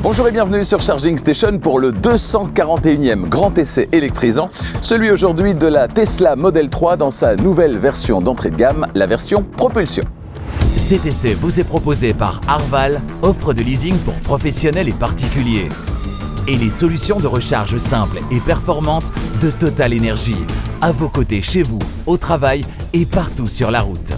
Bonjour et bienvenue sur Charging Station pour le 241e grand essai électrisant, celui aujourd'hui de la Tesla Model 3 dans sa nouvelle version d'entrée de gamme, la version propulsion. Cet essai vous est proposé par Arval, offre de leasing pour professionnels et particuliers. Et les solutions de recharge simples et performantes de Total Energy, à vos côtés chez vous, au travail et partout sur la route.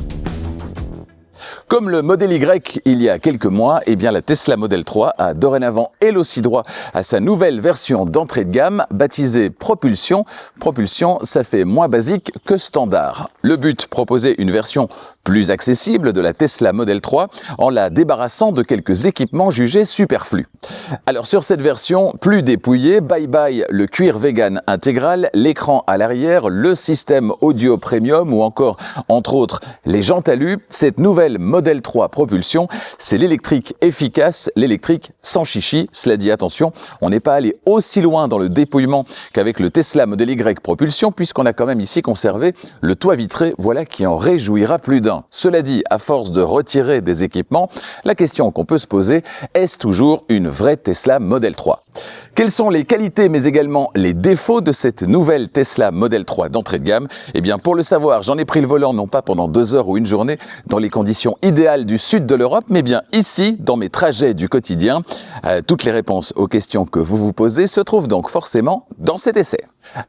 Comme le Model Y il y a quelques mois, eh bien la Tesla Model 3 a dorénavant elle aussi droit à sa nouvelle version d'entrée de gamme baptisée Propulsion. Propulsion, ça fait moins basique que standard. Le but, proposer une version plus accessible de la Tesla Model 3 en la débarrassant de quelques équipements jugés superflus. Alors sur cette version, plus dépouillée, bye bye le cuir vegan intégral, l'écran à l'arrière, le système audio premium ou encore, entre autres, les jantes alu. Cette nouvelle Model 3 Propulsion, c'est l'électrique efficace, l'électrique sans chichi. Cela dit, attention, on n'est pas allé aussi loin dans le dépouillement qu'avec le Tesla Model Y Propulsion, puisqu'on a quand même ici conservé le toit vitré, voilà qui en réjouira plus d'un. Cela dit, à force de retirer des équipements, la question qu'on peut se poser, est-ce toujours une vraie Tesla Model 3 ? Quelles sont les qualités mais également les défauts de cette nouvelle Tesla Model 3 d'entrée de gamme ? Eh bien pour le savoir, j'en ai pris le volant non pas pendant 2 heures ou une journée dans les conditions idéales du sud de l'Europe, mais bien ici, dans mes trajets du quotidien. Toutes les réponses aux questions que vous vous posez se trouvent donc forcément dans cet essai.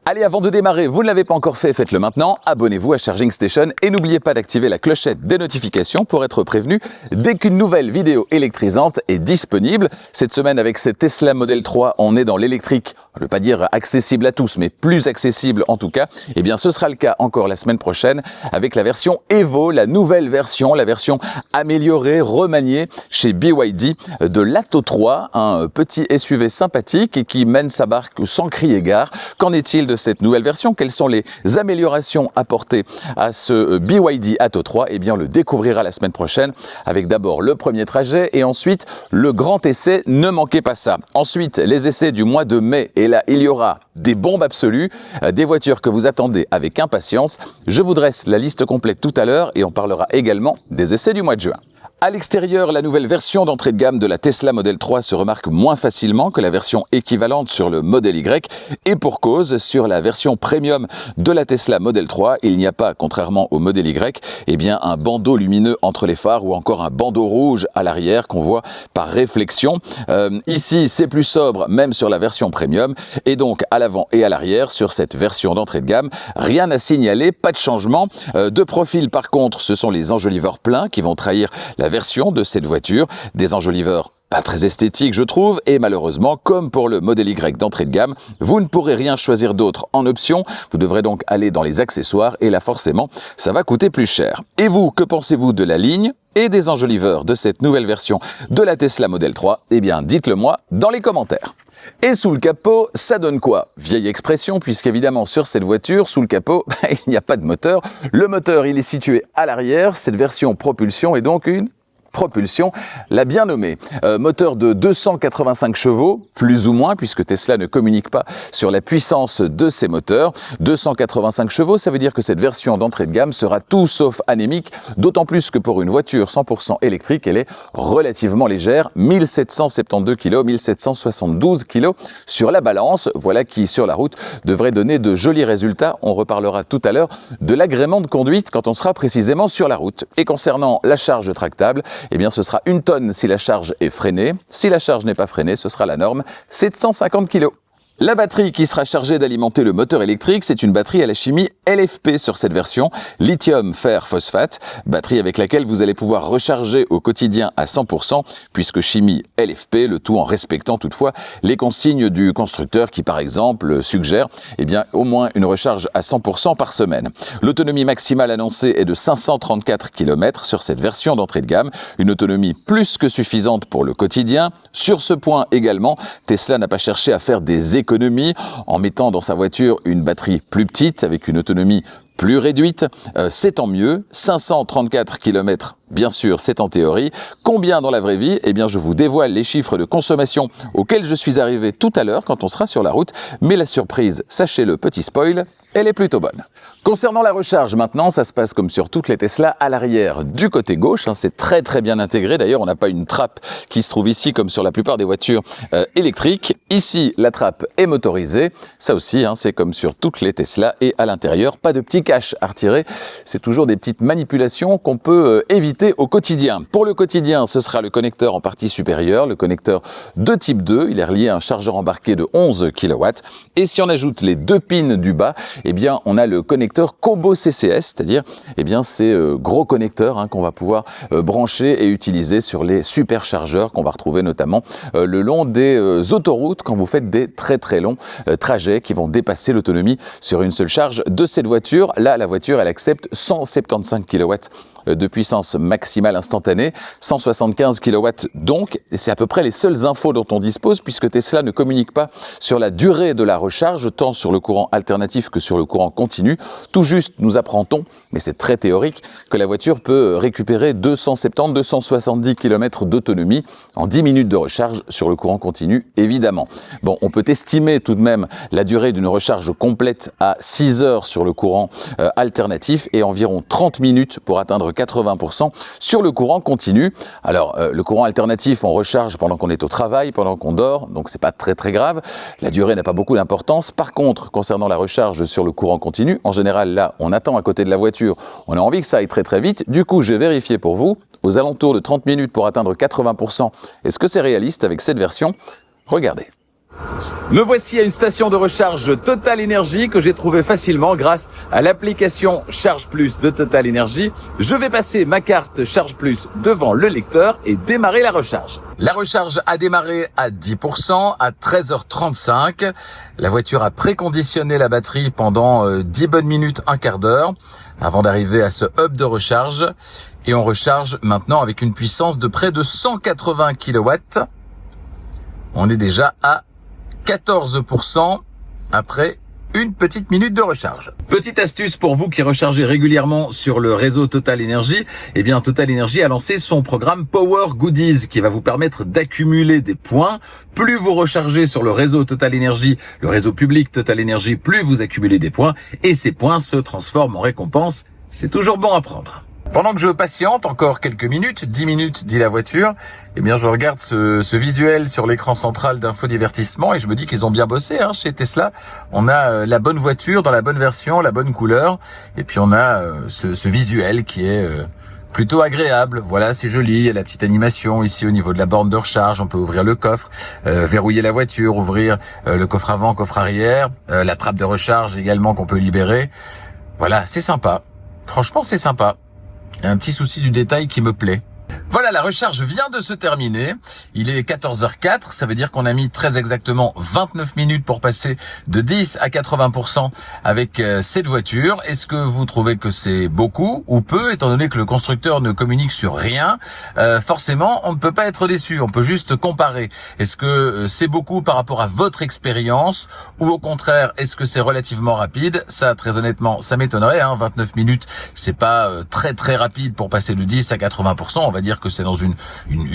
Allez, avant de démarrer, vous ne l'avez pas encore fait, faites-le maintenant, abonnez-vous à Charging Station et n'oubliez pas d'activer la clochette des notifications pour être prévenu dès qu'une nouvelle vidéo électrisante est disponible. Cette semaine avec cette Tesla Model 3, on est dans l'électrique, je ne veux pas dire accessible à tous, mais plus accessible en tout cas. Eh bien ce sera le cas encore la semaine prochaine avec la version Evo, la nouvelle version, la version améliorée, remaniée chez BYD de l'Atto 3, un petit SUV sympathique et qui mène sa barque sans crier gare. Qu'en est-il de cette nouvelle version ? Quelles sont les améliorations apportées à ce BYD Atto 3 ? Eh bien, on le découvrira la semaine prochaine avec d'abord le premier trajet et ensuite le grand essai. Ne manquez pas ça. Ensuite, les essais du mois de mai. Et là, il y aura des bombes absolues, des voitures que vous attendez avec impatience. Je vous dresse la liste complète tout à l'heure et on parlera également des essais du mois de juin. À l'extérieur, la nouvelle version d'entrée de gamme de la Tesla Model 3 se remarque moins facilement que la version équivalente sur le Model Y et pour cause, sur la version premium de la Tesla Model 3, il n'y a pas, contrairement au Model Y, eh bien un bandeau lumineux entre les phares ou encore un bandeau rouge à l'arrière qu'on voit par réflexion. Ici, c'est plus sobre, même sur la version premium et donc à l'avant et à l'arrière sur cette version d'entrée de gamme, rien à signaler, pas de changement. De profil par contre, ce sont les enjoliveurs pleins qui vont trahir la version de cette voiture, des enjoliveurs pas très esthétiques je trouve, et malheureusement, comme pour le Model Y d'entrée de gamme, vous ne pourrez rien choisir d'autre en option, vous devrez donc aller dans les accessoires, et là forcément, ça va coûter plus cher. Et vous, que pensez-vous de la ligne et des enjoliveurs de cette nouvelle version de la Tesla Model 3 ? Eh bien, dites-le moi dans les commentaires. Et sous le capot, ça donne quoi ? Vieille expression, puisqu'évidemment sur cette voiture, sous le capot, il n'y a pas de moteur. Le moteur, il est situé à l'arrière. Cette version propulsion est donc une propulsion, l'a bien nommé. Moteur de 285 chevaux, plus ou moins, puisque Tesla ne communique pas sur la puissance de ses moteurs. 285 chevaux, ça veut dire que cette version d'entrée de gamme sera tout sauf anémique, d'autant plus que pour une voiture 100% électrique, elle est relativement légère, 1772 kg, 1772 kg sur la balance, voilà qui sur la route devrait donner de jolis résultats. On reparlera tout à l'heure de l'agrément de conduite quand on sera précisément sur la route. Et concernant la charge tractable, eh bien ce sera 1 tonne si la charge est freinée. Si la charge n'est pas freinée, ce sera la norme, 750 kg. La batterie qui sera chargée d'alimenter le moteur électrique, c'est une batterie à la chimie LFP sur cette version, lithium fer phosphate, batterie avec laquelle vous allez pouvoir recharger au quotidien à 100%, puisque chimie LFP, le tout en respectant toutefois les consignes du constructeur qui par exemple suggère eh bien, au moins une recharge à 100% par semaine. L'autonomie maximale annoncée est de 534 km sur cette version d'entrée de gamme, une autonomie plus que suffisante pour le quotidien. Sur ce point également, Tesla n'a pas cherché à faire des économie en mettant dans sa voiture une batterie plus petite avec une autonomie plus réduite, c'est tant mieux. 534 km Bien sûr, c'est en théorie. Combien dans la vraie vie? Eh bien, je vous dévoile les chiffres de consommation auxquels je suis arrivé tout à l'heure quand on sera sur la route. Mais la surprise, sachez-le, petit spoil, elle est plutôt bonne. Concernant la recharge, maintenant, ça se passe comme sur toutes les Tesla à l'arrière du côté gauche. C'est très très bien intégré. D'ailleurs, on n'a pas une trappe qui se trouve ici comme sur la plupart des voitures électriques. Ici, la trappe est motorisée. Ça aussi, c'est comme sur toutes les Tesla. Et à l'intérieur, pas de petit cache à retirer. C'est toujours des petites manipulations qu'on peut éviter au quotidien. Pour le quotidien, ce sera le connecteur en partie supérieure, le connecteur de type 2. Il est relié à un chargeur embarqué de 11 kW. Et si on ajoute les 2 pins du bas, eh bien, on a le connecteur Combo CCS, c'est-à-dire ces gros connecteurs qu'on va pouvoir brancher et utiliser sur les superchargeurs qu'on va retrouver notamment le long des autoroutes quand vous faites des très très longs trajets qui vont dépasser l'autonomie sur une seule charge de cette voiture. Là, la voiture, elle accepte 175 kW de puissance maximale instantanée, 175 kW donc, et c'est à peu près les seules infos dont on dispose puisque Tesla ne communique pas sur la durée de la recharge, tant sur le courant alternatif que sur le courant continu. Tout juste, nous apprend-on, mais c'est très théorique, que la voiture peut récupérer 270-270 km d'autonomie en 10 minutes de recharge sur le courant continu, évidemment. Bon, on peut estimer tout de même la durée d'une recharge complète à 6 heures sur le courant alternatif et environ 30 minutes pour atteindre 80% sur le courant continu. Alors, le courant alternatif, on recharge pendant qu'on est au travail, pendant qu'on dort, donc c'est pas très très grave. La durée n'a pas beaucoup d'importance. Par contre, concernant la recharge sur le courant continu, en général, là, on attend à côté de la voiture, on a envie que ça aille très très vite. Du coup, j'ai vérifié pour vous, aux alentours de 30 minutes pour atteindre 80%. Est-ce que c'est réaliste avec cette version? Regardez. Me voici à une station de recharge Total Energy que j'ai trouvé facilement grâce à l'application Charge Plus de Total Energy. Je vais passer ma carte Charge Plus devant le lecteur et démarrer la recharge. La recharge a démarré à 10% à 13h35. La voiture a préconditionné la batterie pendant 10 bonnes minutes, un quart d'heure avant d'arriver à ce hub de recharge. Et on recharge maintenant avec une puissance de près de 180 kW. On est déjà à 14% après une petite minute de recharge. Petite astuce pour vous qui rechargez régulièrement sur le réseau Total Energy, eh bien Total Energy a lancé son programme Power Goodies qui va vous permettre d'accumuler des points. Plus vous rechargez sur le réseau Total Energy, le réseau public Total Energy, plus vous accumulez des points et ces points se transforment en récompenses. C'est toujours bon à prendre. Pendant que je patiente encore quelques minutes, 10 minutes dit la voiture, eh bien je regarde ce visuel sur l'écran central d'infodivertissement et je me dis qu'ils ont bien bossé chez Tesla. On a la bonne voiture dans la bonne version, la bonne couleur et puis on a ce visuel qui est plutôt agréable. Voilà, c'est joli, il y a la petite animation ici au niveau de la borne de recharge, on peut ouvrir le coffre, verrouiller la voiture, ouvrir le coffre avant, coffre arrière, la trappe de recharge également qu'on peut libérer. Voilà, c'est sympa. Franchement, c'est sympa. Il y a un petit souci du détail qui me plaît. Voilà, la recharge vient de se terminer. Il est 14h04, ça veut dire qu'on a mis très exactement 29 minutes pour passer de 10 à 80% avec cette voiture. Est-ce que vous trouvez que c'est beaucoup ou peu, étant donné que le constructeur ne communique sur rien? Forcément, on ne peut pas être déçu, on peut juste comparer. Est-ce que c'est beaucoup par rapport à votre expérience ou au contraire, est-ce que c'est relativement rapide? Ça, très honnêtement, ça m'étonnerait. 29 minutes, c'est pas très très rapide pour passer de 10 à 80%. On va dire que c'est dans une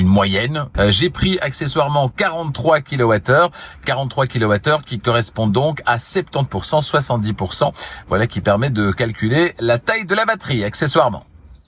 moyenne. J'ai pris accessoirement 43 kWh, 43 kWh qui correspondent donc à 70%, 70%. Voilà qui permet de calculer la taille de la batterie accessoirement.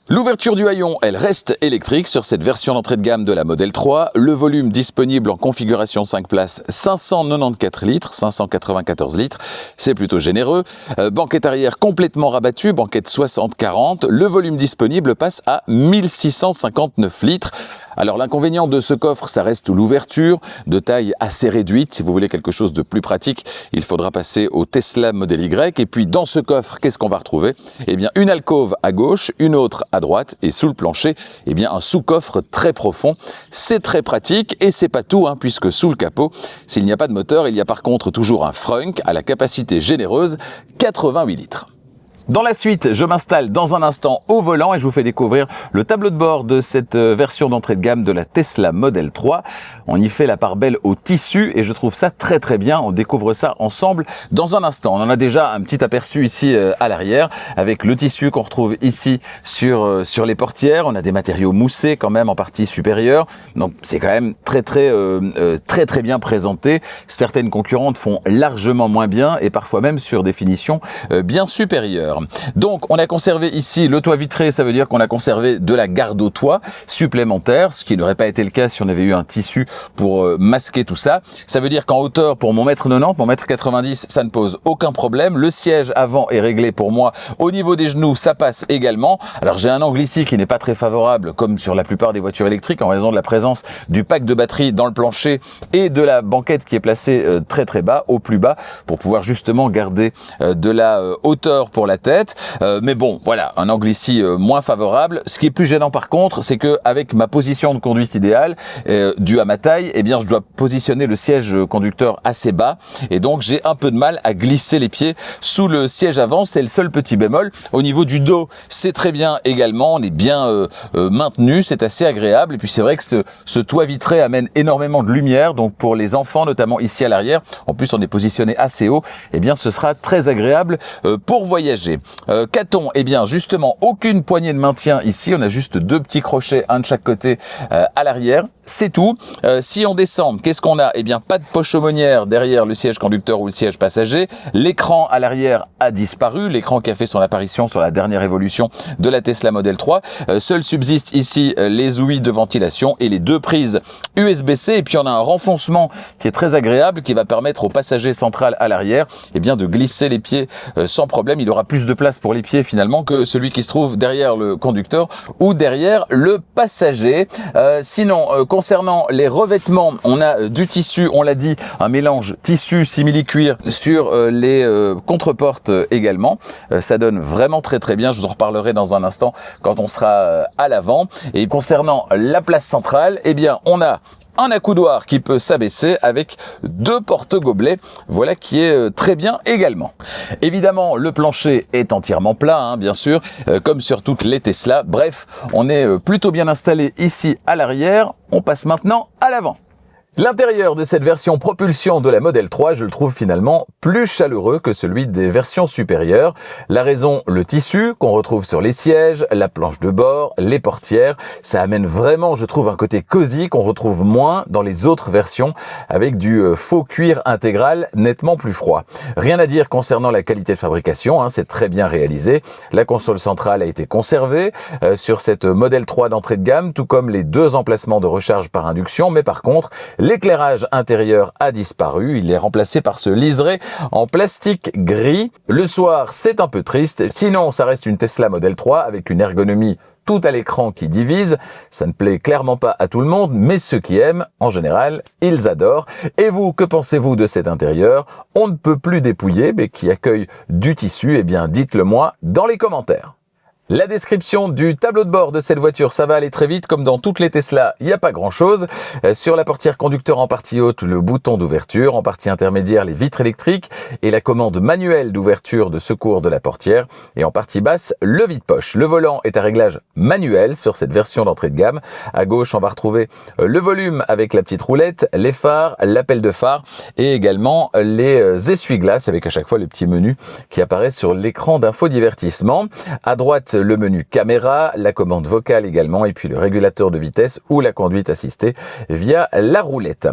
L'ouverture du haillon, elle reste électrique sur cette version d'entrée de gamme de la Model 3. Le volume disponible en configuration 5 places, 594 litres, 594 litres. C'est plutôt généreux. Banquette arrière complètement rabattue, banquette 60-40. Le volume disponible passe à 1659 litres. Alors l'inconvénient de ce coffre, ça reste l'ouverture de taille assez réduite. Si vous voulez quelque chose de plus pratique, il faudra passer au Tesla Model Y. Et puis dans ce coffre, qu'est-ce qu'on va retrouver? Eh bien une alcôve à gauche, une autre à droite et sous le plancher, eh bien un sous-coffre très profond. C'est très pratique et c'est pas tout, puisque sous le capot, s'il n'y a pas de moteur, il y a par contre toujours un frunk à la capacité généreuse, 88 litres. Dans la suite, je m'installe dans un instant au volant et je vous fais découvrir le tableau de bord de cette version d'entrée de gamme de la Tesla Model 3. On y fait la part belle au tissu et je trouve ça très très bien. On découvre ça ensemble dans un instant. On en a déjà un petit aperçu ici à l'arrière avec le tissu qu'on retrouve ici sur les portières. On a des matériaux moussés quand même en partie supérieure. Donc c'est quand même très bien présenté. Certaines concurrentes font largement moins bien et parfois même sur des finitions bien supérieures. Donc on a conservé ici le toit vitré, ça veut dire qu'on a conservé de la garde au toit supplémentaire, ce qui n'aurait pas été le cas si on avait eu un tissu pour masquer tout ça. Ça veut dire qu'en hauteur, pour mon mètre 90, mon mètre 90, ça ne pose aucun problème. Le siège avant est réglé pour moi. Au niveau des genoux, ça passe également. Alors j'ai un angle ici qui n'est pas très favorable, comme sur la plupart des voitures électriques, en raison de la présence du pack de batterie dans le plancher et de la banquette qui est placée très bas, au plus bas, pour pouvoir justement garder de la hauteur pour la tête, mais bon, voilà, un angle ici moins favorable. Ce qui est plus gênant par contre, c'est que avec ma position de conduite idéale, due à ma taille, eh bien je dois positionner le siège conducteur assez bas, et donc j'ai un peu de mal à glisser les pieds sous le siège avant. C'est le seul petit bémol. Au niveau du dos, c'est très bien également, on est bien maintenu, c'est assez agréable, et puis c'est vrai que ce toit vitré amène énormément de lumière, donc pour les enfants, notamment ici à l'arrière, en plus on est positionné assez haut, eh bien ce sera très agréable pour voyager. Qu'a-t-on? Eh bien justement aucune poignée de maintien ici, on a juste deux petits crochets, un de chaque côté à l'arrière, c'est tout. Si on descend, qu'est-ce qu'on a? Eh bien pas de poche aumônière derrière le siège conducteur ou le siège passager. L'écran à l'arrière a disparu, l'écran qui a fait son apparition sur la dernière évolution de la Tesla Model 3. Seul subsiste ici les ouïes de ventilation et les deux prises USB-C, et puis on a un renfoncement qui est très agréable, qui va permettre au passager central à l'arrière eh bien de glisser les pieds sans problème. Il aura plus de place pour les pieds finalement que celui qui se trouve derrière le conducteur ou derrière le passager. Sinon, concernant les revêtements, on a du tissu, on l'a dit, un mélange tissu simili-cuir sur les contreportes également. Ça donne vraiment très bien, je vous en reparlerai dans un instant quand on sera à l'avant. Et concernant la place centrale, eh bien on a un accoudoir qui peut s'abaisser avec deux porte-gobelets, voilà qui est très bien également. Évidemment, le plancher est entièrement plat, bien sûr, comme sur toutes les Tesla. Bref, on est plutôt bien installé ici à l'arrière. On passe maintenant à l'avant. L'intérieur de cette version propulsion de la Model 3, je le trouve finalement plus chaleureux que celui des versions supérieures. La raison, le tissu qu'on retrouve sur les sièges, la planche de bord, les portières. Ça amène vraiment, je trouve, un côté cosy qu'on retrouve moins dans les autres versions avec du faux cuir intégral nettement plus froid. Rien à dire concernant la qualité de fabrication, c'est très bien réalisé. La console centrale a été conservée sur cette Model 3 d'entrée de gamme, tout comme les deux emplacements de recharge par induction, mais par contre, l'éclairage intérieur a disparu, il est remplacé par ce liseré en plastique gris. Le soir, c'est un peu triste, sinon ça reste une Tesla Model 3 avec une ergonomie tout à l'écran qui divise. Ça ne plaît clairement pas à tout le monde, mais ceux qui aiment, en général, ils adorent. Et vous, que pensez-vous de cet intérieur? On ne peut plus dépouiller, mais qui accueille du tissu? Eh bien, dites-le moi dans les commentaires. La description du tableau de bord de cette voiture, ça va aller très vite, comme dans toutes les Tesla, il n'y a pas grand-chose. Sur la portière conducteur en partie haute, le bouton d'ouverture, en partie intermédiaire, les vitres électriques et la commande manuelle d'ouverture de secours de la portière, et en partie basse, le vide-poche. Le volant est à réglage manuel sur cette version d'entrée de gamme. À gauche, on va retrouver le volume avec la petite roulette, les phares, l'appel de phare et également les essuie-glaces avec à chaque fois le petit menu qui apparaît sur l'écran d'infodivertissement. À droite, le menu caméra, la commande vocale également, et puis le régulateur de vitesse ou la conduite assistée via la roulette.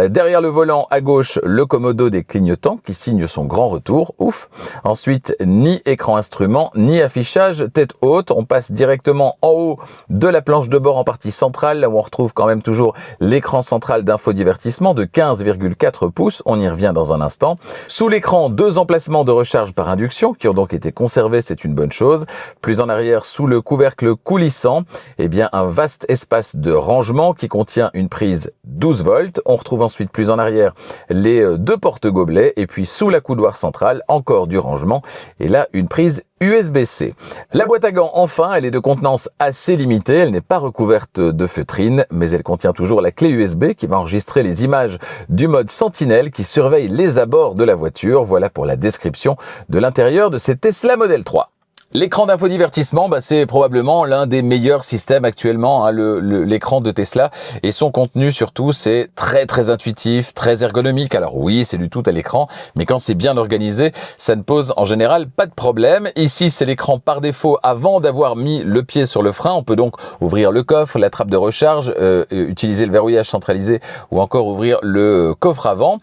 Derrière le volant, à gauche, le commodo des clignotants qui signe son grand retour. Ouf. Ensuite, ni écran instrument, ni affichage tête haute. On passe directement en haut de la planche de bord en partie centrale, là où on retrouve quand même toujours l'écran central d'infodivertissement de 15,4 pouces. On y revient dans un instant. Sous l'écran, deux emplacements de recharge par induction qui ont donc été conservés, c'est une bonne chose. Plus en arrière, sous le couvercle coulissant, eh bien un vaste espace de rangement qui contient une prise 12 volts. On retrouve ensuite plus en arrière les deux porte-gobelets et puis sous l'accoudoir central, encore du rangement et là une prise USB-C. La boîte à gants, enfin, elle est de contenance assez limitée, elle n'est pas recouverte de feutrine, mais elle contient toujours la clé USB qui va enregistrer les images du mode Sentinelle qui surveille les abords de la voiture. Voilà pour la description de l'intérieur de cette Tesla Model 3. L'écran d'infodivertissement, c'est probablement l'un des meilleurs systèmes actuellement, hein, l'écran de Tesla, et son contenu surtout, c'est très intuitif, très ergonomique. Alors oui, c'est du tout à l'écran, mais quand c'est bien organisé, ça ne pose en général pas de problème. Ici, c'est l'écran par défaut avant d'avoir mis le pied sur le frein. On peut donc ouvrir le coffre, la trappe de recharge, utiliser le verrouillage centralisé ou encore ouvrir le coffre avant.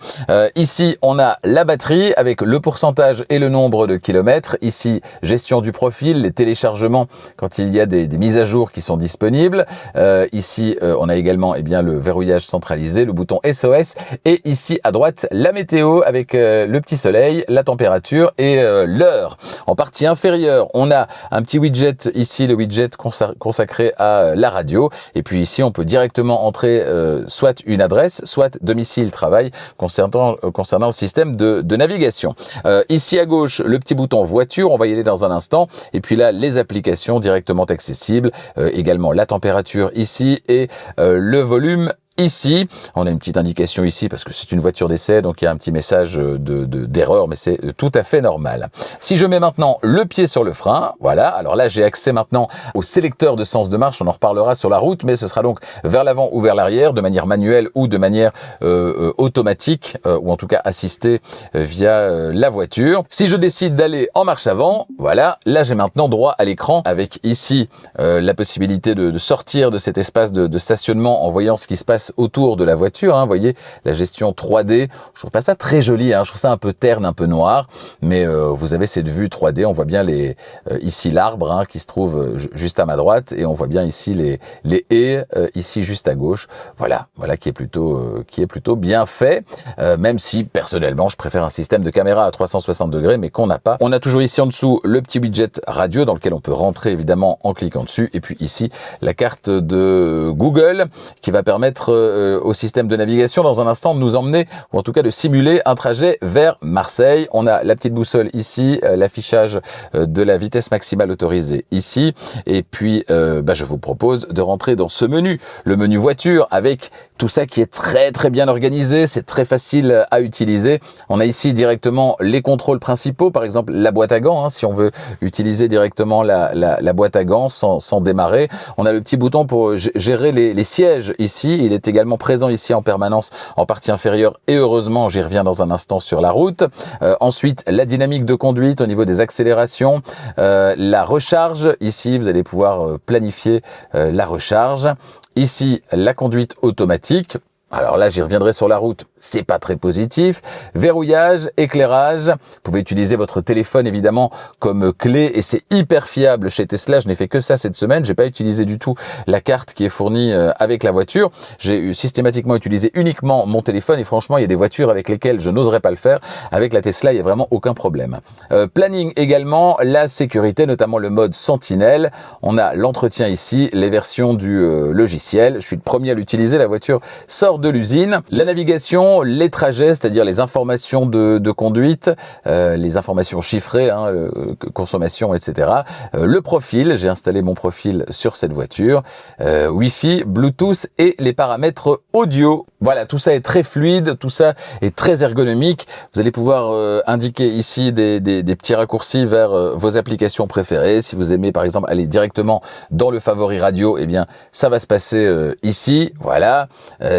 Ici, on a la batterie avec le pourcentage et le nombre de kilomètres. Ici, gestion du profil, les téléchargements quand il y a des mises à jour qui sont disponibles. Ici, on a également le verrouillage centralisé, le bouton SOS, et ici à droite, la météo avec le petit soleil, la température et l'heure. En partie inférieure, on a un petit widget ici, le widget consacré à la radio, et puis ici, on peut directement entrer soit une adresse, soit domicile, travail, concernant le système de navigation. Ici à gauche, le petit bouton voiture, on va y aller dans un instant. Et puis là, les applications directement accessibles, également la température ici et le volume ici. On a une petite indication ici parce que c'est une voiture d'essai, donc il y a un petit message d'erreur, mais c'est tout à fait normal. Si je mets maintenant le pied sur le frein, voilà, alors là j'ai accès maintenant au sélecteur de sens de marche, on en reparlera sur la route, mais ce sera donc vers l'avant ou vers l'arrière, de manière manuelle ou de manière automatique, ou en tout cas assistée via la voiture. Si je décide d'aller en marche avant, voilà, là j'ai maintenant droit à l'écran avec ici la possibilité de sortir de cet espace de stationnement en voyant ce qui se passe autour de la voiture, hein, vous voyez, la gestion 3D, je trouve pas ça très joli, hein, je trouve ça un peu terne, un peu noir, mais vous avez cette vue 3D, on voit bien ici l'arbre, hein, qui se trouve juste à ma droite, et on voit bien ici les haies, ici juste à gauche, voilà qui est plutôt bien fait, même si personnellement je préfère un système de caméra à 360 degrés, mais qu'on n'a pas. On a toujours ici en dessous le petit widget radio dans lequel on peut rentrer évidemment en cliquant dessus, et puis ici la carte de Google qui va permettre au système de navigation dans un instant de nous emmener, ou en tout cas de simuler un trajet vers Marseille. On a la petite boussole ici, l'affichage de la vitesse maximale autorisée ici, et puis je vous propose de rentrer dans ce menu, le menu voiture, avec tout ça qui est très bien organisé, c'est très facile à utiliser. On a ici directement les contrôles principaux, par exemple la boîte à gants, hein, si on veut utiliser directement la boîte à gants sans démarrer. On a le petit bouton pour gérer les sièges ici, il est également présent ici en permanence en partie inférieure, et heureusement, j'y reviens dans un instant sur la route. Ensuite, la dynamique de conduite au niveau des accélérations, la recharge, ici vous allez pouvoir planifier la recharge. Ici, la conduite automatique. Alors là, j'y reviendrai sur la route, c'est pas très positif. Verrouillage, éclairage, vous pouvez utiliser votre téléphone évidemment comme clé, et c'est hyper fiable chez Tesla. Je n'ai fait que ça cette semaine, j'ai pas utilisé du tout la carte qui est fournie avec la voiture. J'ai systématiquement utilisé uniquement mon téléphone, et franchement, il y a des voitures avec lesquelles je n'oserais pas le faire. Avec la Tesla, il y a vraiment aucun problème. Planning également, la sécurité, notamment le mode sentinelle. On a l'entretien ici, les versions du logiciel. Je suis le premier à l'utiliser, la voiture sort de l'usine. La navigation, les trajets, c'est-à-dire les informations de conduite, les informations chiffrées, hein, consommation, etc. Le profil, j'ai installé mon profil sur cette voiture. Wi-Fi, Bluetooth et les paramètres audio. Voilà, tout ça est très fluide, tout ça est très ergonomique. Vous allez pouvoir indiquer ici des petits raccourcis vers vos applications préférées. Si vous aimez par exemple aller directement dans le favori radio, eh bien ça va se passer ici. Voilà.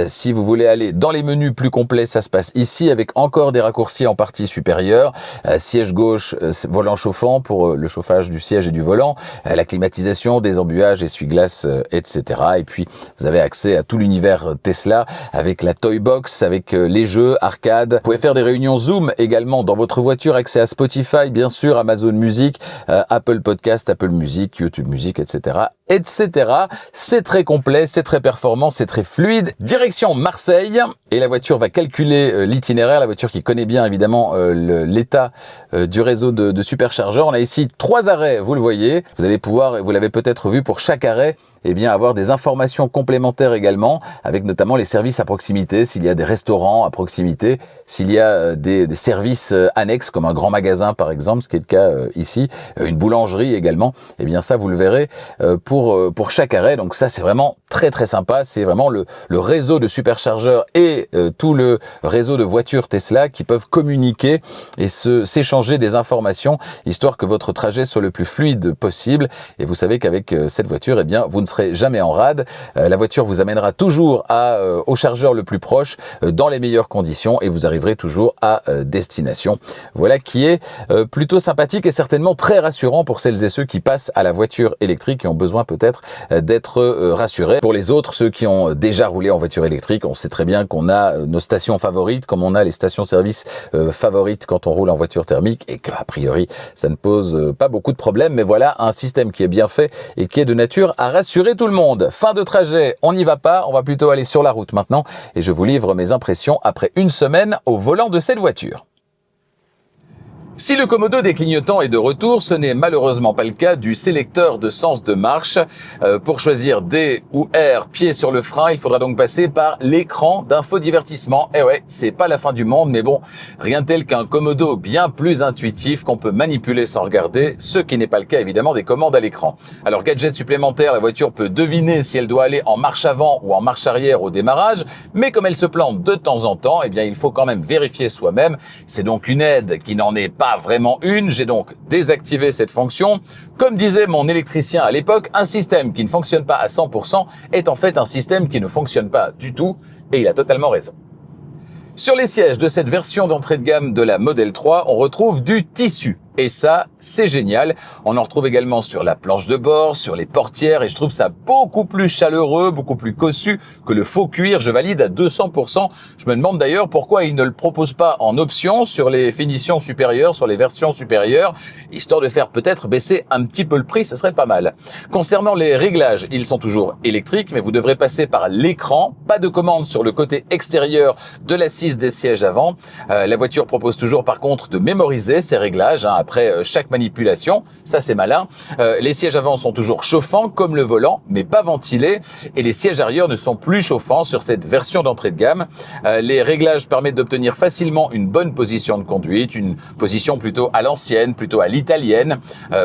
Si vous voulez aller dans les menus plus complets, ça se passe ici avec encore des raccourcis en partie supérieure. Siège gauche, volant chauffant pour le chauffage du siège et du volant, la climatisation, des embuages, essuie-glace, etc. Et puis vous avez accès à tout l'univers Tesla avec la Toy Box, avec les jeux, arcade. Vous pouvez faire des réunions Zoom également dans votre voiture, accès à Spotify, bien sûr, Amazon Music, Apple Podcast, Apple Music, YouTube Music, etc. etc. C'est très complet, c'est très performant, c'est très fluide. Direction Marseille, et la voiture va calculer l'itinéraire, la voiture qui connaît bien évidemment l'état du réseau de superchargeurs. On a ici 3 arrêts, vous le voyez. Vous allez pouvoir, et vous l'avez peut-être vu, pour chaque arrêt, eh bien avoir des informations complémentaires également, avec notamment les services à proximité, s'il y a des restaurants à proximité, s'il y a des services annexes comme un grand magasin par exemple, ce qui est le cas ici, une boulangerie également, eh bien ça vous le verrez pour chaque arrêt. Donc ça c'est vraiment très très sympa, c'est vraiment le réseau de superchargeurs et tout le réseau de voitures Tesla qui peuvent communiquer et s'échanger des informations, histoire que votre trajet soit le plus fluide possible. Et vous savez qu'avec cette voiture, eh bien, vous ne serez jamais en rade. La voiture vous amènera toujours au chargeur le plus proche, dans les meilleures conditions, et vous arriverez toujours à destination. Voilà qui est plutôt sympathique et certainement très rassurant pour celles et ceux qui passent à la voiture électrique et ont besoin peut-être d'être rassurés. Pour les autres, ceux qui ont déjà roulé en voiture électrique, on sait très bien qu'on a nos stations favorites, comme on a les stations-service favorites quand on roule en voiture thermique, et qu'a priori, ça ne pose pas beaucoup de problèmes. Mais voilà un système qui est bien fait et qui est de nature à rassurer tout le monde. Fin de trajet, on n'y va pas, on va plutôt aller sur la route maintenant, et je vous livre mes impressions après une semaine au volant de cette voiture. Si le commodo des clignotants est de retour, ce n'est malheureusement pas le cas du sélecteur de sens de marche. Pour choisir D ou R, pied sur le frein, il faudra donc passer par l'écran d'infodivertissement. Et ouais, c'est pas la fin du monde, mais bon, rien tel qu'un commodo bien plus intuitif qu'on peut manipuler sans regarder, ce qui n'est pas le cas évidemment des commandes à l'écran. Alors gadget supplémentaire, la voiture peut deviner si elle doit aller en marche avant ou en marche arrière au démarrage, mais comme elle se plante de temps en temps, eh bien il faut quand même vérifier soi-même. C'est donc une aide qui n'en est pas vraiment une. J'ai donc désactivé cette fonction. Comme disait mon électricien à l'époque, un système qui ne fonctionne pas à 100% est en fait un système qui ne fonctionne pas du tout, et il a totalement raison. Sur les sièges de cette version d'entrée de gamme de la Model 3, on retrouve du tissu. Et ça, c'est génial. On en retrouve également sur la planche de bord, sur les portières, et je trouve ça beaucoup plus chaleureux, beaucoup plus cossu que le faux cuir. Je valide à 200%. Je me demande d'ailleurs pourquoi ils ne le proposent pas en option sur les finitions supérieures, sur les versions supérieures, histoire de faire peut-être baisser un petit peu le prix, ce serait pas mal. Concernant les réglages, ils sont toujours électriques, mais vous devrez passer par l'écran. Pas de commande sur le côté extérieur de l'assise des sièges avant. La voiture propose toujours par contre de mémoriser ces réglages, après chaque manipulation, ça c'est malin. Les sièges avant sont toujours chauffants comme le volant, mais pas ventilés, et les sièges arrière ne sont plus chauffants sur cette version d'entrée de gamme. Les réglages permettent d'obtenir facilement une bonne position de conduite, une position plutôt à l'ancienne, plutôt à l'italienne,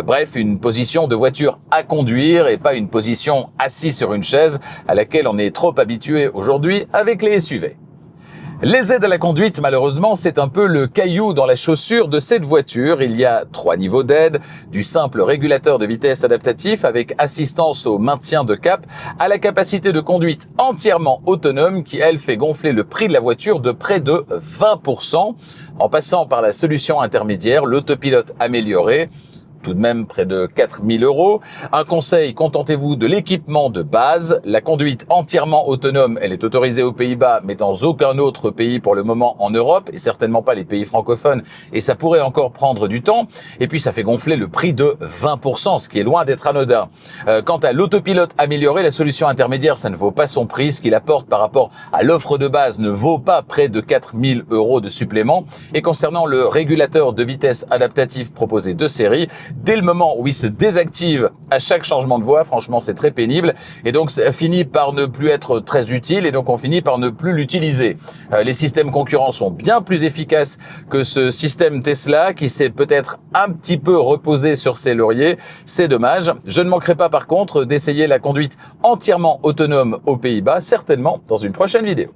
bref, une position de voiture à conduire et pas une position assise sur une chaise à laquelle on est trop habitué aujourd'hui avec les SUV. Les aides à la conduite, malheureusement, c'est un peu le caillou dans la chaussure de cette voiture. Il y a 3 niveaux d'aide, du simple régulateur de vitesse adaptatif avec assistance au maintien de cap, à la capacité de conduite entièrement autonome qui, elle, fait gonfler le prix de la voiture de près de 20%, en passant par la solution intermédiaire, l'autopilote amélioré, tout de même près de 4 000 €. Un conseil, contentez-vous de l'équipement de base. La conduite entièrement autonome, elle est autorisée aux Pays-Bas, mais dans aucun autre pays pour le moment en Europe, et certainement pas les pays francophones, et ça pourrait encore prendre du temps. Et puis ça fait gonfler le prix de 20%, ce qui est loin d'être anodin. Quant à l'autopilote amélioré, la solution intermédiaire, ça ne vaut pas son prix. Ce qu'il apporte par rapport à l'offre de base ne vaut pas près de 4 000 € de supplément. Et concernant le régulateur de vitesse adaptatif proposé de série, dès le moment où il se désactive à chaque changement de voie, franchement, c'est très pénible. Et donc, ça finit par ne plus être très utile et donc on finit par ne plus l'utiliser. Les systèmes concurrents sont bien plus efficaces que ce système Tesla qui s'est peut-être un petit peu reposé sur ses lauriers. C'est dommage. Je ne manquerai pas par contre d'essayer la conduite entièrement autonome aux Pays-Bas, certainement dans une prochaine vidéo.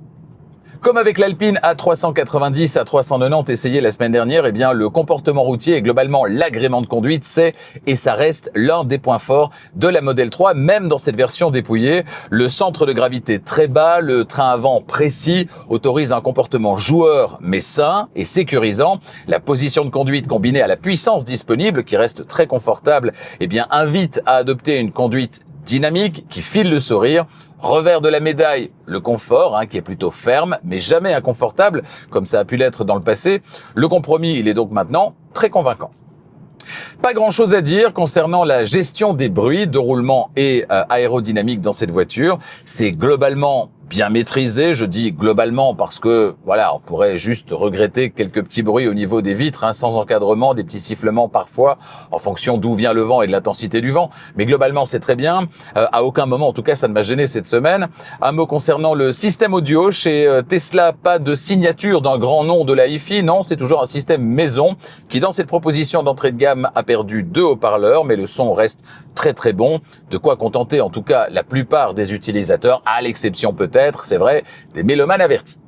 Comme avec l'Alpine A390, A390 essayé la semaine dernière, eh bien, le comportement routier et globalement l'agrément de conduite, c'est et ça reste l'un des points forts de la Model 3, même dans cette version dépouillée. Le centre de gravité très bas, le train avant précis, autorise un comportement joueur mais sain et sécurisant. La position de conduite combinée à la puissance disponible, qui reste très confortable, eh bien, invite à adopter une conduite dynamique qui file le sourire. Revers de la médaille, le confort, qui est plutôt ferme, mais jamais inconfortable, comme ça a pu l'être dans le passé. Le compromis, il est donc maintenant très convaincant. Pas grand-chose à dire concernant la gestion des bruits de roulement et aérodynamique dans cette voiture. C'est globalement bien maîtrisé. Je dis globalement parce que, voilà, on pourrait juste regretter quelques petits bruits au niveau des vitres, hein, sans encadrement, des petits sifflements parfois, en fonction d'où vient le vent et de l'intensité du vent. Mais globalement, c'est très bien. À aucun moment, en tout cas, ça ne m'a gêné cette semaine. Un mot concernant le système audio. Chez Tesla, pas de signature d'un grand nom de la hi-fi. Non, c'est toujours un système maison qui, dans cette proposition d'entrée de gamme, a perdu 2 haut-parleurs, mais le son reste très très bon. De quoi contenter, en tout cas, la plupart des utilisateurs, à l'exception peut-être, c'est vrai, des mélomanes avertis.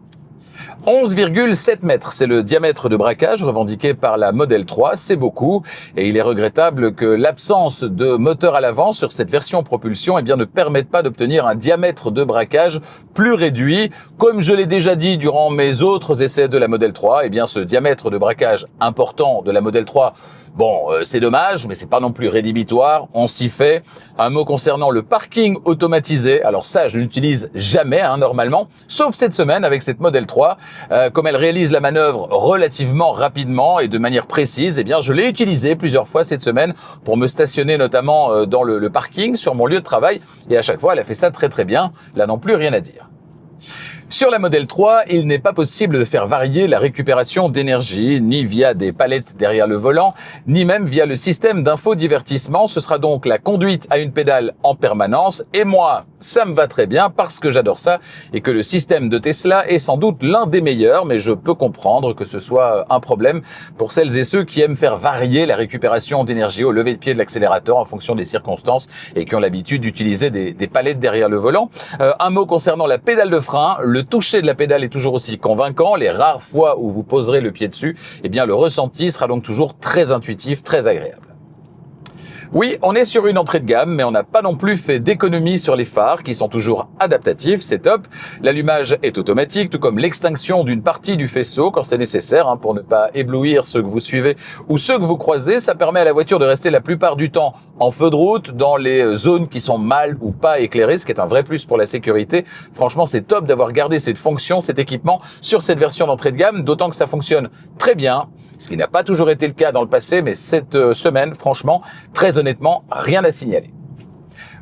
11,7 mètres, c'est le diamètre de braquage revendiqué par la Model 3, c'est beaucoup, et il est regrettable que l'absence de moteur à l'avant sur cette version propulsion ne permette pas d'obtenir un diamètre de braquage plus réduit. Comme je l'ai déjà dit durant mes autres essais de la Model 3, ce diamètre de braquage important de la Model 3, c'est dommage, mais c'est pas non plus rédhibitoire, on s'y fait. Un mot concernant le parking automatisé. Alors ça, je n'utilise jamais, normalement, sauf cette semaine avec cette Model 3. Comme elle réalise la manœuvre relativement rapidement et de manière précise, je l'ai utilisé plusieurs fois cette semaine pour me stationner notamment dans le parking sur mon lieu de travail. Et à chaque fois, elle a fait ça très très bien. Là non plus, rien à dire. Sur la Model 3, il n'est pas possible de faire varier la récupération d'énergie, ni via des palettes derrière le volant, ni même via le système d'infodivertissement. Ce sera donc la conduite à une pédale en permanence. Et moi, ça me va très bien parce que j'adore ça et que le système de Tesla est sans doute l'un des meilleurs, mais je peux comprendre que ce soit un problème pour celles et ceux qui aiment faire varier la récupération d'énergie au lever de pied de l'accélérateur en fonction des circonstances et qui ont l'habitude d'utiliser des palettes derrière le volant. Un mot concernant la pédale de frein. Le toucher de la pédale est toujours aussi convaincant. Les rares fois où vous poserez le pied dessus, le ressenti sera donc toujours très intuitif, très agréable. Oui, on est sur une entrée de gamme, mais on n'a pas non plus fait d'économie sur les phares qui sont toujours adaptatifs, c'est top. L'allumage est automatique, tout comme l'extinction d'une partie du faisceau quand c'est nécessaire, pour ne pas éblouir ceux que vous suivez ou ceux que vous croisez. Ça permet à la voiture de rester la plupart du temps en feu de route dans les zones qui sont mal ou pas éclairées, ce qui est un vrai plus pour la sécurité. Franchement, c'est top d'avoir gardé cette fonction, cet équipement sur cette version d'entrée de gamme, d'autant que ça fonctionne très bien. Ce qui n'a pas toujours été le cas dans le passé, mais cette semaine, franchement, très honnêtement, rien à signaler.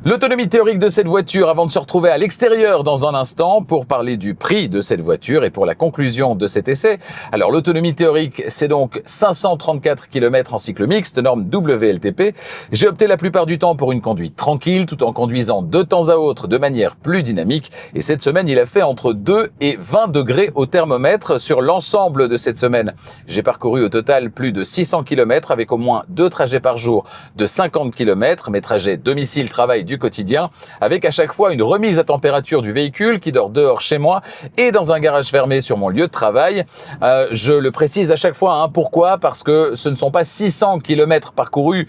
L'autonomie théorique de cette voiture avant de se retrouver à l'extérieur dans un instant pour parler du prix de cette voiture et pour la conclusion de cet essai. Alors l'autonomie théorique, c'est donc 534 km en cycle mixte, norme WLTP. J'ai opté la plupart du temps pour une conduite tranquille tout en conduisant de temps à autre de manière plus dynamique. Et cette semaine, il a fait entre 2 et 20 degrés au thermomètre sur l'ensemble de cette semaine. J'ai parcouru au total plus de 600 km avec au moins 2 trajets par jour de 50 km, mes trajets domicile-travail du quotidien, avec à chaque fois une remise à température du véhicule qui dort dehors chez moi et dans un garage fermé sur mon lieu de travail. Je le précise à chaque fois, pourquoi ? Parce que ce ne sont pas 600 km parcourus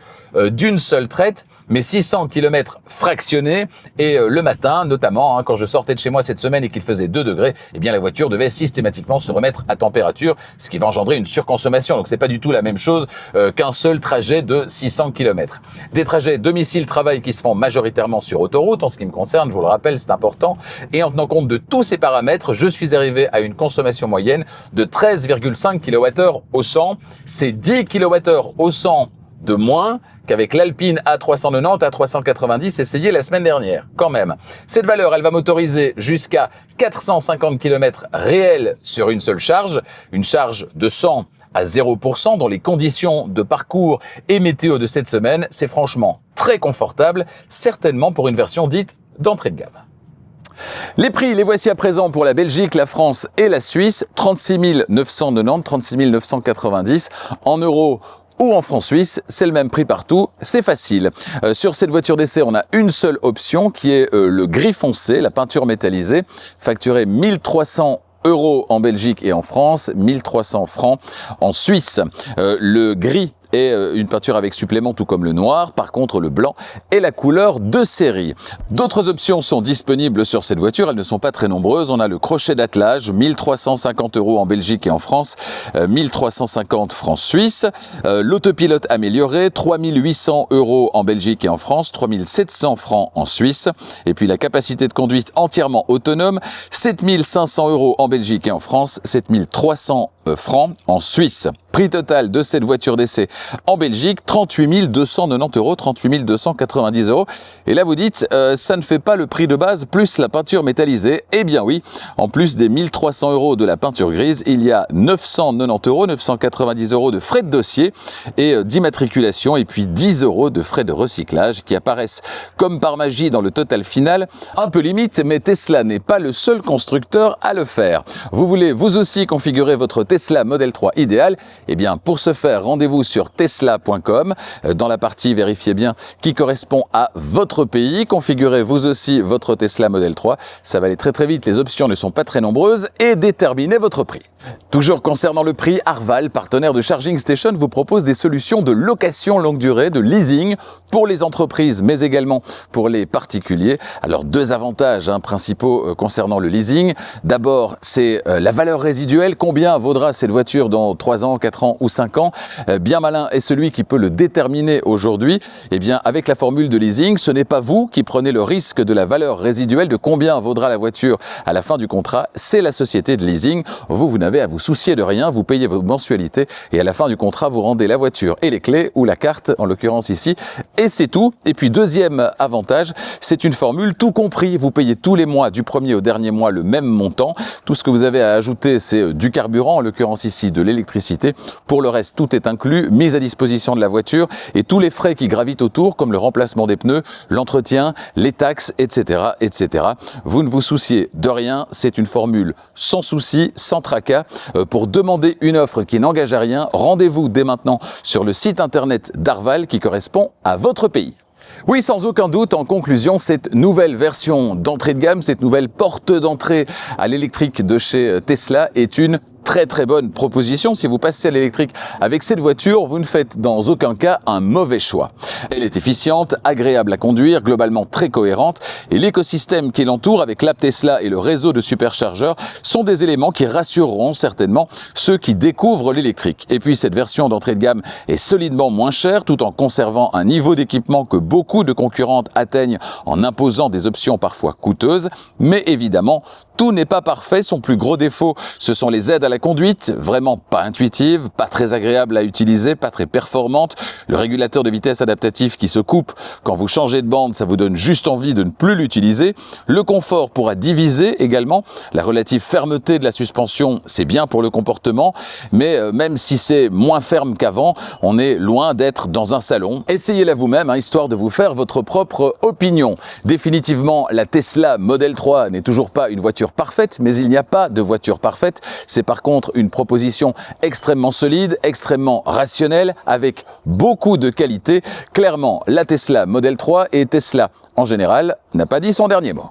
d'une seule traite, mais 600 km fractionnés. Et le matin, notamment, quand je sortais de chez moi cette semaine et qu'il faisait 2 degrés, la voiture devait systématiquement se remettre à température, ce qui va engendrer une surconsommation. Donc c'est pas du tout la même chose qu'un seul trajet de 600 km. Des trajets domicile-travail qui se font majoritairement sur autoroute, en ce qui me concerne, je vous le rappelle, c'est important. Et en tenant compte de tous ces paramètres, je suis arrivé à une consommation moyenne de 13,5 kWh au 100. C'est 10 kWh au 100 de moins qu'avec l'Alpine A390, A390 essayé la semaine dernière, quand même. Cette valeur, elle va m'autoriser jusqu'à 450 km réels sur une seule charge, une charge de 100 à 0% dans les conditions de parcours et météo de cette semaine. C'est franchement très confortable, certainement pour une version dite d'entrée de gamme. Les prix, les voici à présent pour la Belgique, la France et la Suisse. 36 990, 36 990 en euros ou en francs suisses, c'est le même prix partout, c'est facile. Sur cette voiture d'essai, on a une seule option qui est le gris foncé, la peinture métallisée, facturée 1300 € en Belgique et en France, 1300 francs en Suisse. Le gris est une peinture avec supplément, tout comme le noir. Par contre, le blanc est la couleur de série. D'autres options sont disponibles sur cette voiture. Elles ne sont pas très nombreuses. On a le crochet d'attelage, 1350 € en Belgique et en France, 1350 francs suisses. L'autopilote amélioré, 3800 € en Belgique et en France, 3700 francs en Suisse. Et puis la capacité de conduite entièrement autonome, 7500 € en Belgique et en France, 7300 francs en Suisse. Prix total de cette voiture d'essai en Belgique, 38 290 €, 38 290 €. Et là vous dites, ça ne fait pas le prix de base plus la peinture métallisée. Eh bien oui, en plus des 1300 € de la peinture grise, il y a 990 €, 990 € de frais de dossier et d'immatriculation et puis 10 € de frais de recyclage qui apparaissent comme par magie dans le total final. Un peu limite, mais Tesla n'est pas le seul constructeur à le faire. Vous voulez vous aussi configurer votre Tesla Model 3 idéal? Eh bien, pour ce faire, rendez-vous sur tesla.com. Dans la partie vérifiez bien qui correspond à votre pays. Configurez vous aussi votre Tesla Model 3. Ça va aller très vite, les options ne sont pas très nombreuses et déterminez votre prix. Toujours concernant le prix, Arval, partenaire de Charging Station, vous propose des solutions de location longue durée, de leasing pour les entreprises, mais également pour les particuliers. Alors, deux avantages principaux concernant le leasing. D'abord, c'est la valeur résiduelle. Combien vaudra cette voiture dans 3 ans, 4 ans ou 5 ans? Bien malin est celui qui peut le déterminer aujourd'hui. Eh bien, avec la formule de leasing, ce n'est pas vous qui prenez le risque de la valeur résiduelle, de combien vaudra la voiture à la fin du contrat. C'est la société de leasing. Vous n'avez à vous soucier de rien, vous payez vos mensualités et à la fin du contrat, vous rendez la voiture et les clés ou la carte, en l'occurrence ici, et c'est tout. Et puis deuxième avantage, c'est une formule tout compris. Vous payez tous les mois, du premier au dernier mois, le même montant. Tout ce que vous avez à ajouter, c'est du carburant, en l'occurrence ici de l'électricité. Pour le reste, tout est inclus, mise à disposition de la voiture et tous les frais qui gravitent autour, comme le remplacement des pneus, l'entretien, les taxes, etc., etc. Vous ne vous souciez de rien, c'est une formule sans souci, sans tracas. Pour demander une offre qui n'engage à rien, rendez-vous dès maintenant sur le site internet d'Arval qui correspond à votre pays. Oui, sans aucun doute, en conclusion, cette nouvelle version d'entrée de gamme, cette nouvelle porte d'entrée à l'électrique de chez Tesla est une très bonne proposition. Si vous passez à l'électrique avec cette voiture, vous ne faites dans aucun cas un mauvais choix. Elle est efficiente, agréable à conduire, globalement très cohérente et l'écosystème qui l'entoure avec l'app Tesla et le réseau de superchargeurs sont des éléments qui rassureront certainement ceux qui découvrent l'électrique. Et puis cette version d'entrée de gamme est solidement moins chère tout en conservant un niveau d'équipement que beaucoup de concurrentes atteignent en imposant des options parfois coûteuses. Mais évidemment, tout n'est pas parfait. Son plus gros défaut, ce sont les aides à la conduite, vraiment pas intuitives, pas très agréables à utiliser, pas très performantes. Le régulateur de vitesse adaptatif qui se coupe quand vous changez de bande, ça vous donne juste envie de ne plus l'utiliser. Le confort pourra diviser également. La relative fermeté de la suspension, c'est bien pour le comportement, mais même si c'est moins ferme qu'avant, on est loin d'être dans un salon. Essayez-la vous-même, histoire de vous faire votre propre opinion. Définitivement, la Tesla Model 3 n'est toujours pas une voiture parfaite, mais il n'y a pas de voiture parfaite. C'est par contre une proposition extrêmement solide, extrêmement rationnelle, avec beaucoup de qualité. Clairement, la Tesla Model 3 et Tesla en général n'a pas dit son dernier mot.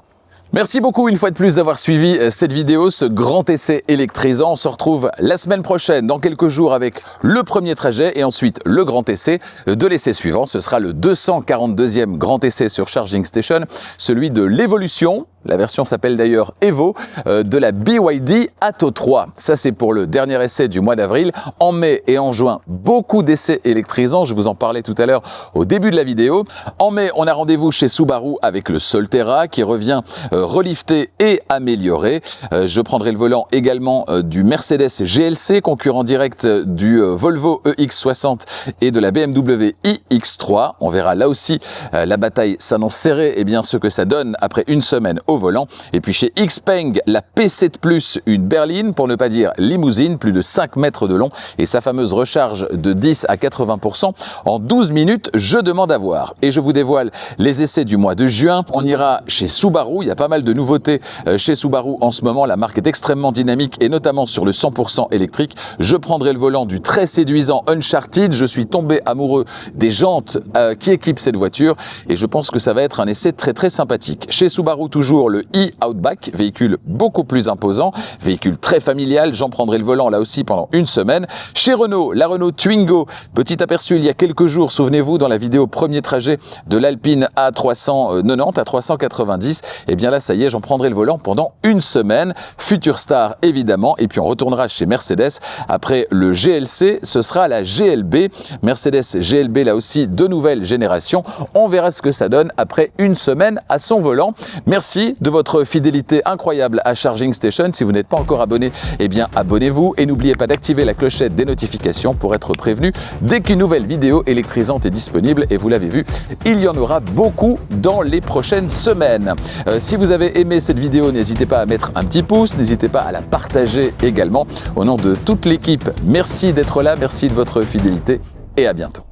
Merci beaucoup une fois de plus d'avoir suivi cette vidéo, ce grand essai électrisant. On se retrouve la semaine prochaine, dans quelques jours, avec le premier trajet et ensuite le grand essai de l'essai suivant. Ce sera le 242e grand essai sur Charging Station, celui de l'évolution. La version s'appelle d'ailleurs Evo, de la BYD Atto 3. Ça, c'est pour le dernier essai du mois d'avril. En mai et en juin, beaucoup d'essais électrisants. Je vous en parlais tout à l'heure au début de la vidéo. En mai, on a rendez-vous chez Subaru avec le Solterra qui revient relifté et amélioré. Je prendrai le volant également du Mercedes GLC, concurrent direct du Volvo EX60 et de la BMW iX3. On verra là aussi, la bataille s'annonce serrée et bien ce que ça donne après une semaine au volant. Et puis chez Xpeng, la P7 Plus, une berline, pour ne pas dire limousine, plus de 5 mètres de long et sa fameuse recharge de 10 à 80% en 12 minutes, je demande à voir. Et je vous dévoile les essais du mois de juin. On ira chez Subaru, il y a pas mal de nouveautés chez Subaru en ce moment. La marque est extrêmement dynamique et notamment sur le 100% électrique. Je prendrai le volant du très séduisant Uncharted. Je suis tombé amoureux des jantes qui équipent cette voiture et je pense que ça va être un essai très sympathique. Chez Subaru, toujours le e-Outback, véhicule beaucoup plus imposant, véhicule très familial. J'en prendrai le volant là aussi pendant une semaine. Chez Renault, la Renault Twingo, petit aperçu il y a quelques jours, souvenez-vous, dans la vidéo premier trajet de l'Alpine A390 à 390. Et bien là, ça y est, j'en prendrai le volant pendant une semaine. Future Star, évidemment. Et puis on retournera chez Mercedes. Après le GLC, ce sera la GLB. Mercedes GLB, là aussi, de nouvelle génération. On verra ce que ça donne après une semaine à son volant. Merci Merci de votre fidélité incroyable à Charging Station. Si vous n'êtes pas encore abonné, eh bien abonnez-vous et n'oubliez pas d'activer la clochette des notifications pour être prévenu dès qu'une nouvelle vidéo électrisante est disponible. Et vous l'avez vu, il y en aura beaucoup dans les prochaines semaines. Si vous avez aimé cette vidéo, n'hésitez pas à mettre un petit pouce, n'hésitez pas à la partager également. Au nom de toute l'équipe, merci d'être là, merci de votre fidélité et à bientôt.